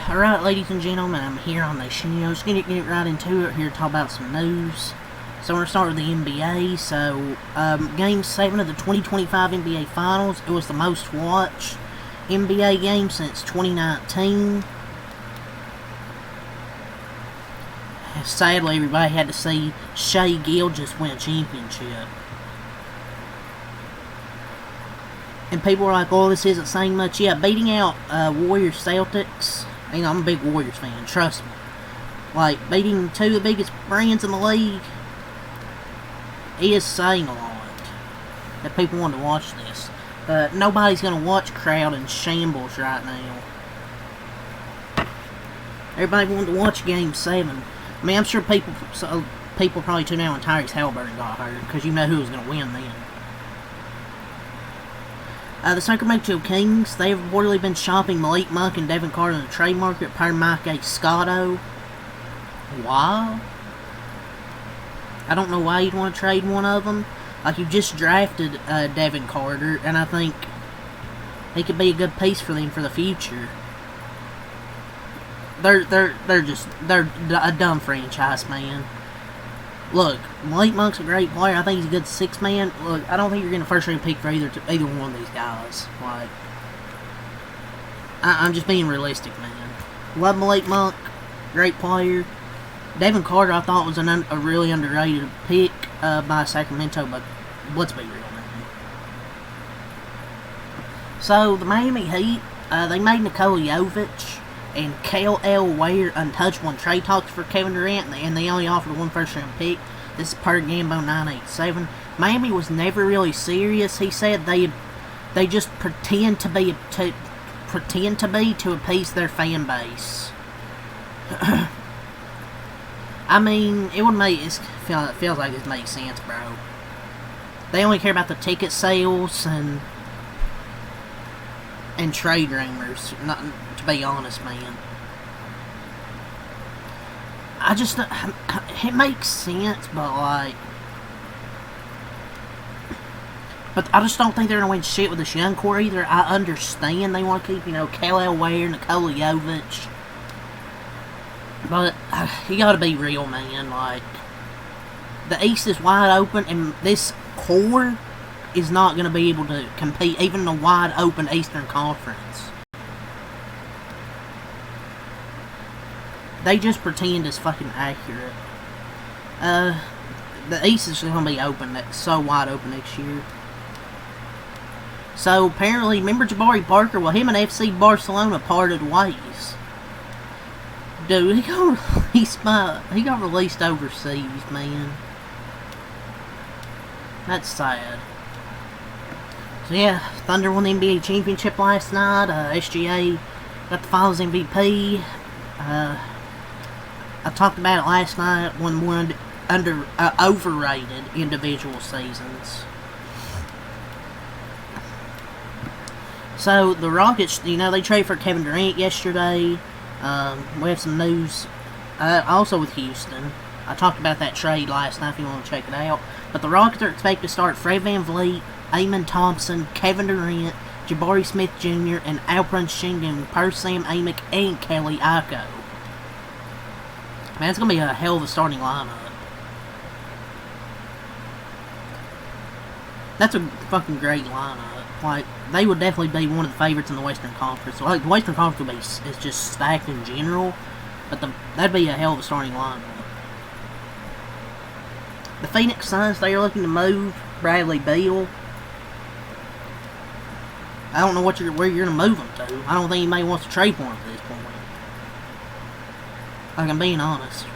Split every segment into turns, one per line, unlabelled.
Alright, ladies and gentlemen, I'm here on the show. Just gonna get right into it here to talk about some news. So we're gonna start with the NBA. So, Game 7 of the 2025 NBA Finals. It was the most watched NBA game since 2019. Sadly, everybody had to see Shai Gilgeous win a championship. And people were like, oh, this isn't saying much. Yeah, beating out Warriors Celtics. You know, I'm a big Warriors fan, trust me. Like, beating two of the biggest brands in the league is saying a lot. That people want to watch this. But nobody's going to watch crowd in shambles right now. Everybody wanted to watch Game 7. I mean, I'm sure people probably tuned out when Tyrese Halliburton got hurt, because you know who was going to win then. The Sacramento Kings, they have reportedly been shopping Malik Monk and Devin Carter in the trade market per Mike A. Scotto. Why? I don't know why you'd want to trade one of them. Like, you just drafted Devin Carter, and I think he could be a good piece for them for the future. They're a dumb franchise, man. Look, Malik Monk's a great player. I think he's a good six-man. Look, I don't think you're getting a first-round pick for either one of these guys. Like, I'm just being realistic, man. Love Malik Monk, great player. Devin Carter, I thought was a really underrated pick by Sacramento, but let's be real, man. So the Miami Heat, they made Nikola Jovic and Kyle L. Ware untouchable in trade talks for Kevin Durant, and they only offered one first-round pick. This is per Gambo 987. Miami was never really serious. He said they just pretend to be to appease their fan base. I mean, it feels like this makes sense, bro. They only care about the ticket sales and trade rumors. Not to be honest, man. It makes sense, but I just don't think they're gonna win shit with this young core either. I understand they want to keep, Kyle Ware, Nikola Jovic, but you gotta be real, man. Like, the East is wide open, and this core is not gonna be able to compete even in a wide open Eastern Conference. They just pretend it's fucking accurate. The East is going to be open, so wide open next year. So, apparently, remember Jabari Parker? Well, him and FC Barcelona parted ways. Dude, he got released overseas, man. That's sad. So, yeah, Thunder won the NBA championship last night. SGA got the Finals MVP. I talked about it last night, one of the more overrated individual seasons. So, the Rockets, they traded for Kevin Durant yesterday. We have some news also with Houston. I talked about that trade last night if you want to check it out. But the Rockets are expected to start Fred VanVleet, Amon Thompson, Kevin Durant, Jabari Smith Jr., and Alperen Sengun per Sam Amick and Kelly Iko. Man, it's going to be a hell of a starting lineup. That's a fucking great lineup. Like, they would definitely be one of the favorites in the Western Conference. So, like, the Western Conference is just stacked in general, but that'd be a hell of a starting lineup. The Phoenix Suns, they are looking to move Bradley Beal. I don't know where you're going to move him to. I don't think anybody wants to trade for him at this point. Like, I'm being honest.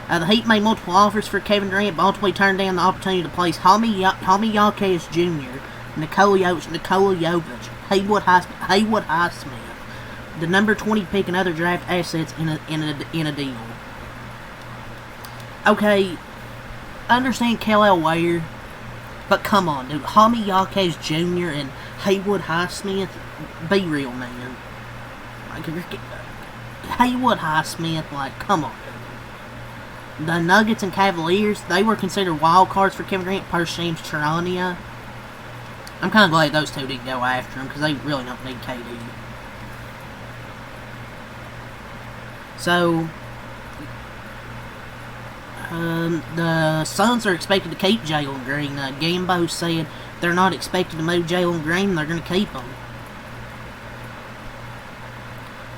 The Heat made multiple offers for Kevin Durant, but ultimately turned down the opportunity to place Tommy Jaquez Jr., Nikola Jovic, Haywood Highsmith, the number 20 pick, and other draft assets in a deal. Okay, I understand Kyle Ware, but come on, dude. Tommy Jaquez Jr. and Haywood Highsmith, be real, man. Like, Haywood Highsmith, like, come on. The Nuggets and Cavaliers, they were considered wild cards for Kevin Durant per Shams Charania. I'm kind of glad those two didn't go after him, because they really don't need KD. So, the Suns are expected to keep Jalen Green. Gambo said they're not expected to move Jalen Green, they're going to keep him.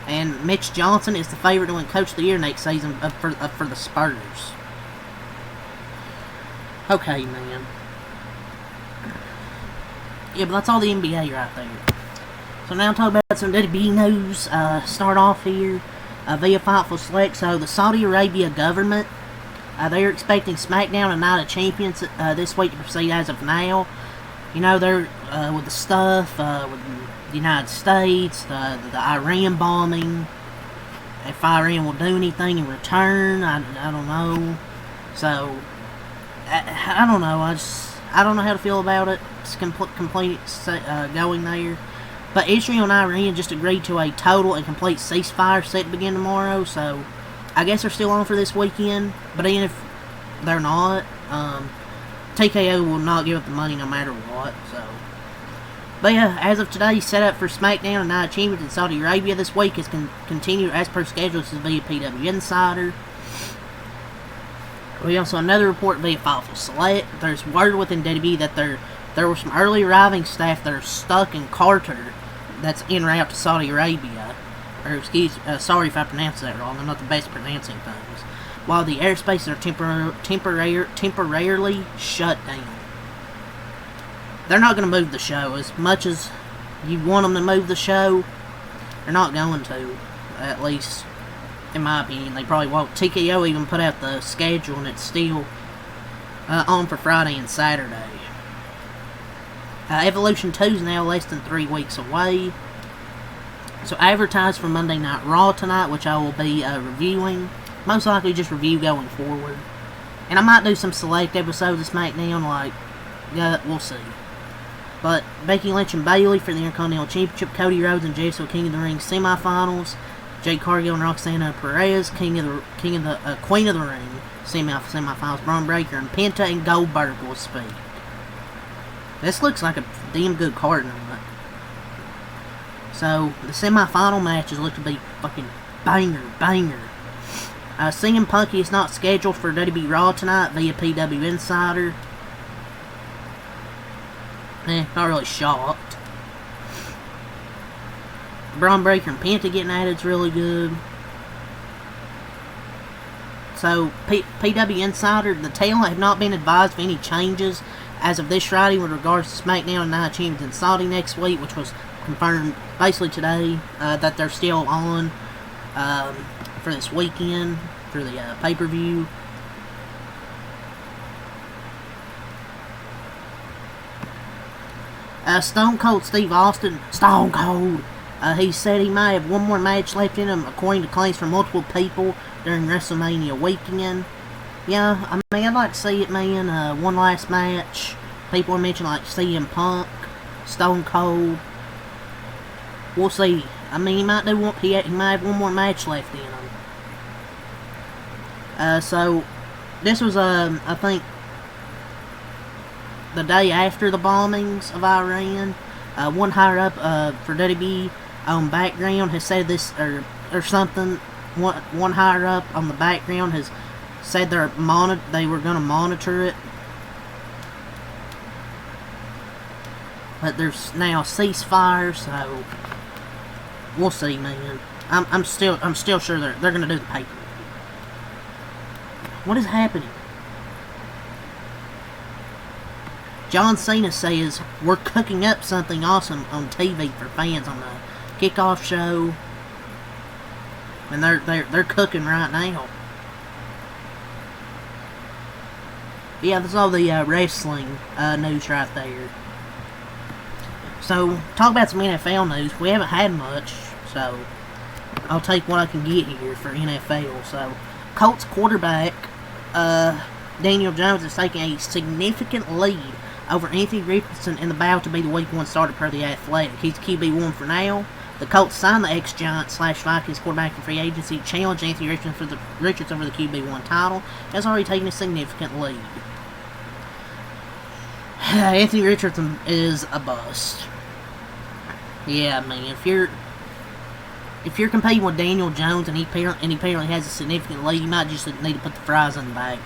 And Mitch Johnson is the favorite to win Coach of the Year next season for the Spurs. Okay, man. Yeah, but that's all the NBA right there. So now talk about some WWE news. Start off here via Fightful Select. So the Saudi Arabia government, they're expecting SmackDown and Night of Champions this week to proceed as of now. You know, they're with the stuff with the United States, the Iran bombing. If Iran will do anything in return, I don't know. So I don't know. I don't know how to feel about it. It's complete going there. But Israel and Iran just agreed to a total and complete ceasefire set to begin tomorrow. So I guess they're still on for this weekend. But even if they're not, TKO will not give up the money no matter what. So, but yeah, as of today, set up for SmackDown and Night of Champions in Saudi Arabia this week is continued as per schedule. This is via PW Insider. We also another report via Fightful Select. There's word within WWE that there were some early arriving staff that are stuck in Qatar that's en route to Saudi Arabia. Or sorry if I pronounced that wrong. I'm not the best at pronouncing things. While the airspaces are temporarily shut down. They're not going to move the show. As much as you want them to move the show, they're not going to. At least, in my opinion, they probably won't. TKO even put out the schedule, and it's still on for Friday and Saturday. Evolution 2 is now less than 3 weeks away. So advertised for Monday Night Raw tonight, which I will be reviewing. Most likely just review going forward. And I might do some select episodes of SmackDown, like, yeah, we'll see. But Becky Lynch and Bayley for the Intercontinental Championship, Cody Rhodes and Jey Uso King of the Ring semifinals, Jade Cargill and Roxanna Perez, Queen of the Ring semifinals, Braun Breaker and Penta and Goldberg will speak. This looks like a damn good card tonight. So the semifinal matches look to be fucking banger. CM Punk is not scheduled for WWE Raw tonight via PW Insider. Not really shocked. Braun Breaker and Penta getting added is really good. So, PW Insider, the talent have not been advised of any changes as of this Friday with regards to SmackDown and Night of Champions in Saudi next week, which was confirmed basically today, that they're still on for this weekend, for the pay-per-view. Stone Cold Steve Austin, Stone Cold, he said he might have one more match left in him, according to claims from multiple people during WrestleMania weekend. Yeah, I mean, I'd like to see it, man. One last match. People are mentioning like CM Punk, Stone Cold. We'll see. I mean, he might have one more match left in him. So this was I think the day after the bombings of Iran. One higher up for WWE on background has said this or something. One higher up on the background has said they were going to monitor it, but there's now a ceasefire, so we'll see, man. I'm still sure they're going to do the paper. What is happening? John Cena says we're cooking up something awesome on TV for fans on the kickoff show, and they're cooking right now. Yeah, that's all the wrestling news right there. So, talk about some NFL news. We haven't had much, so I'll take what I can get here for NFL. So, Colts quarterback Daniel Jones is taking a significant lead over Anthony Richardson in the battle to be the Week 1 starter per The Athletic. He's QB1 for now. The Colts signed the ex-Giant/Vikings quarterback in free agency, challenged Anthony Richardson for the QB1 title, has already taken a significant lead. Anthony Richardson is a bust. Yeah, man, if you're competing with Daniel Jones and he apparently has a significant lead, you might just need to put the fries in the bag.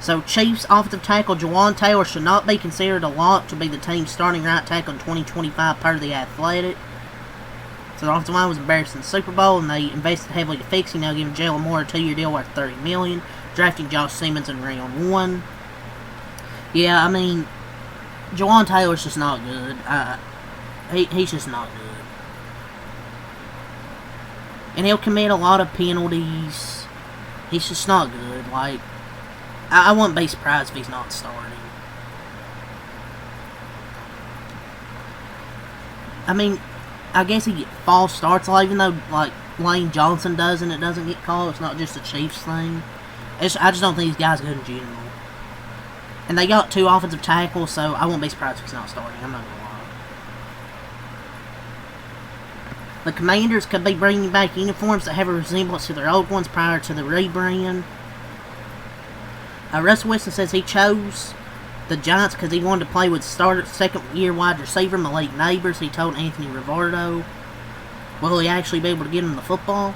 So, Chiefs offensive tackle Jawan Taylor should not be considered a lock to be the team's starting right tackle in 2025 per The Athletic. So, the offensive line was embarrassed in the Super Bowl, and they invested heavily to fix it. Now giving Jalen Moore a 2-year deal worth $30 million, drafting Josh Simmons in round 1. Yeah, I mean, Jawan Taylor's just not good. He's just not good. And he'll commit a lot of penalties. He's just not good. Like, I wouldn't be surprised if he's not starting. I mean, I guess he get false starts, even though, like, Lane Johnson does and it doesn't get called. It's not just a Chiefs thing. I just don't think these guys are good in general. And they got 2 offensive tackles, so I won't be surprised if he's not starting. I'm not going to lie. The Commanders could be bringing back uniforms that have a resemblance to their old ones prior to the rebrand. Russell Wilson says he chose the Giants because he wanted to play with second-year wide receiver Malik Neighbors. He told Anthony Rivardo. Will he actually be able to get him the football?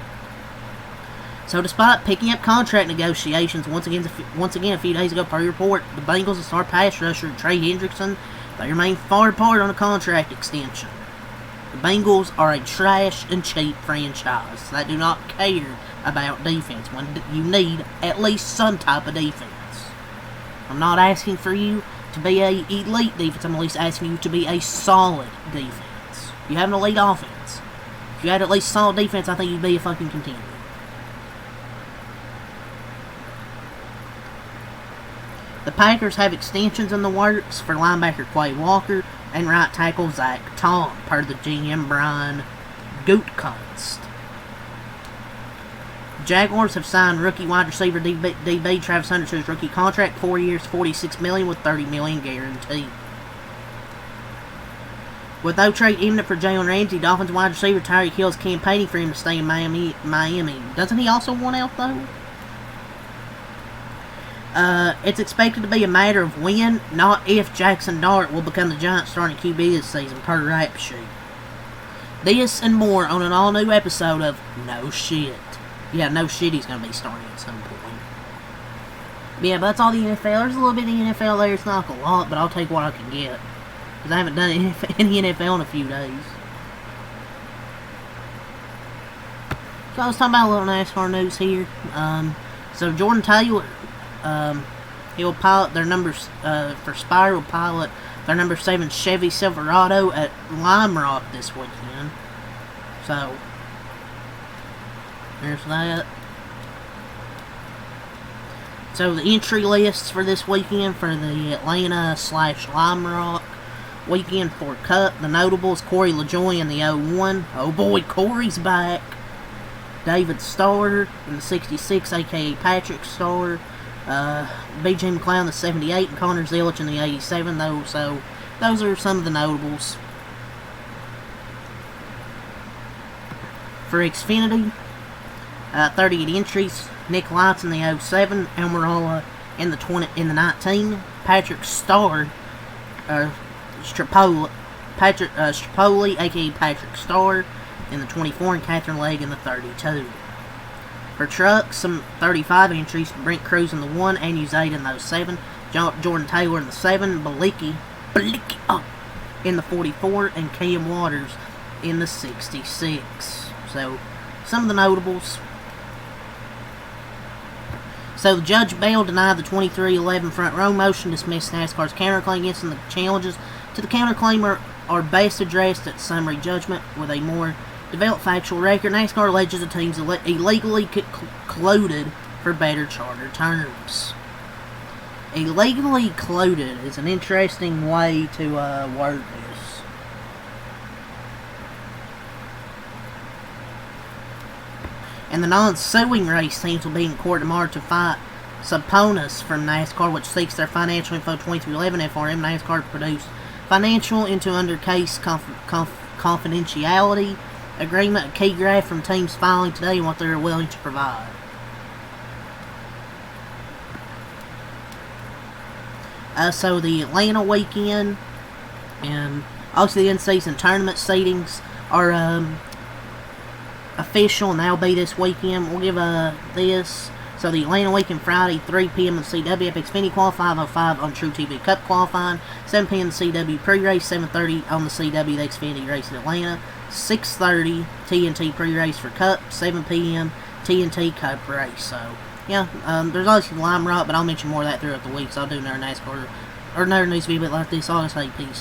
So despite picking up contract negotiations once again a few days ago per report, the Bengals and star pass rusher Trey Hendrickson, they remain far apart on a contract extension. The Bengals are a trash and cheap franchise that do not care about defense when you need at least some type of defense. I'm not asking for you to be a elite defense, I'm at least asking you to be a solid defense. You have an elite offense. If you had at least solid defense, I think you'd be a fucking contender. The Packers have extensions in the works for linebacker Quay Walker and right tackle Zach Tom, per the GM Brian Gutekunst. Jaguars have signed rookie wide receiver DB Travis Hunter to his rookie contract, 4 years, $46 million with $30 million guaranteed. With no trade imminent for Jalen Ramsey, Dolphins wide receiver Tyreek Hill is campaigning for him to stay in Miami. Doesn't he also want out though? It's expected to be a matter of when, not if, Jackson Dart will become the Giants' starting QB this season, per Rap Sheet. This and more on an all-new episode of No Shit. Yeah, no shit, he's going to be starting at some point. Yeah, but that's all the NFL. There's a little bit of the NFL there. It's not a lot, but I'll take what I can get. Because I haven't done any NFL in a few days. So I was talking about a little NASCAR news here. So Jordan Taylor, he'll pilot their numbers, for Spire, will pilot their number 7 Chevy Silverado at Lime Rock this weekend. So there's that. So the entry lists for this weekend for the Atlanta/Lime Rock weekend for Cup. The notables: Corey LaJoie in the 01. Oh boy, Corey's back. David Starr in the 66, aka Patrick Starr. B.J. McLeod in the 78, and Connor Zillich in the 87. So those are some of the notables. For Xfinity, 38 entries. Nick Lights in the 07, Almirola in the 19, Patrick Starr, Strapoli, aka Patrick Starr, in the 24, and Catherine Legg in the 32. For trucks, some 35 entries. Brent Cruz in the 1, Anu Zaid in the 07, Jordan Taylor in the 7, Baliki in the 44, and Cam Waters in the 66. So, some of the notables. So, the Judge Bell denied the 23-11 front row motion, dismissed NASCAR's counterclaim against them. The challenges to the counterclaim are best addressed at summary judgment with a more developed factual record. NASCAR alleges the teams illegally colluded for better charter terms. Illegally colluded is an interesting way to word this. And the non-suing race teams will be in court tomorrow to fight subpoenas from NASCAR, which seeks their financial info 2311 FRM. NASCAR produced financial into under case confidentiality agreement, a key graph from teams filing today and what they're willing to provide. So the Atlanta weekend, and Also, the in-season tournament seedings are official, and they'll be this weekend. We'll give this. So the Atlanta weekend Friday, 3 p.m. on CW, Xfinity Qual 5:05 on True TV Cup qualifying, 7 p.m. CW pre-race, 7:30 on the CW the Xfinity race in Atlanta, 6:30 TNT pre-race for Cup, 7 p.m. TNT Cup race. So yeah, there's obviously Lime Rock, but I'll mention more of that throughout the week. So I'll do another NASCAR or another news video like this. I'll just say peace.